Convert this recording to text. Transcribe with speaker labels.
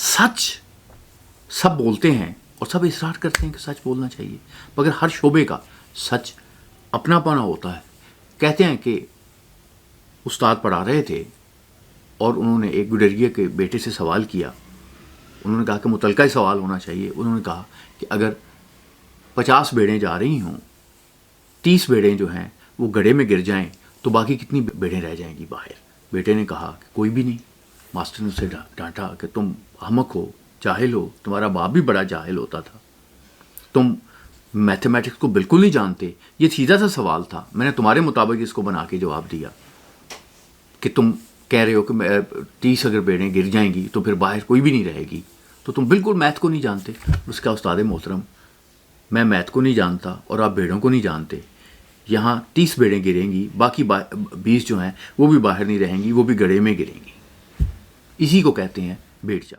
Speaker 1: سچ سب بولتے ہیں اور سب اصرار کرتے ہیں کہ سچ بولنا چاہیے، مگر ہر شعبے کا سچ اپنا پنا ہوتا ہے. کہتے ہیں کہ استاد پڑھا رہے تھے اور انہوں نے ایک گڈریے کے بیٹے سے سوال کیا. انہوں نے کہا کہ متعلقہ سوال ہونا چاہیے. انہوں نے کہا کہ اگر 50 بیڑیں جا رہی ہوں، 30 بیڑیں جو ہیں وہ گڑھے میں گر جائیں تو باقی کتنی بیڑیں رہ جائیں گی باہر؟ بیٹے نے کہا کہ کوئی بھی نہیں. ماسٹر نے اسے ڈانٹا کہ تم احمق ہو، جاہل ہو، تمہارا باپ بھی بڑا جاہل ہوتا تھا، تم میتھمیٹکس کو بالکل نہیں جانتے. یہ سیدھا سا سوال تھا، میں نے تمہارے مطابق اس کو بنا کے جواب دیا کہ تم کہہ رہے ہو کہ 30 اگر بیڑیں گر جائیں گی تو پھر باہر کوئی بھی نہیں رہے گی، تو تم بالکل میتھ کو نہیں جانتے. اس کا استاد محترم، میں میتھ کو نہیں جانتا اور آپ بیڑوں کو نہیں جانتے. یہاں 30 بیڑیں گریں گی، باقی 20 جو ہیں وہ بھی باہر نہیں رہیں گی، وہ بھی گڑھے میں گریں گی. اسی کو کہتے ہیں بیڑ چال.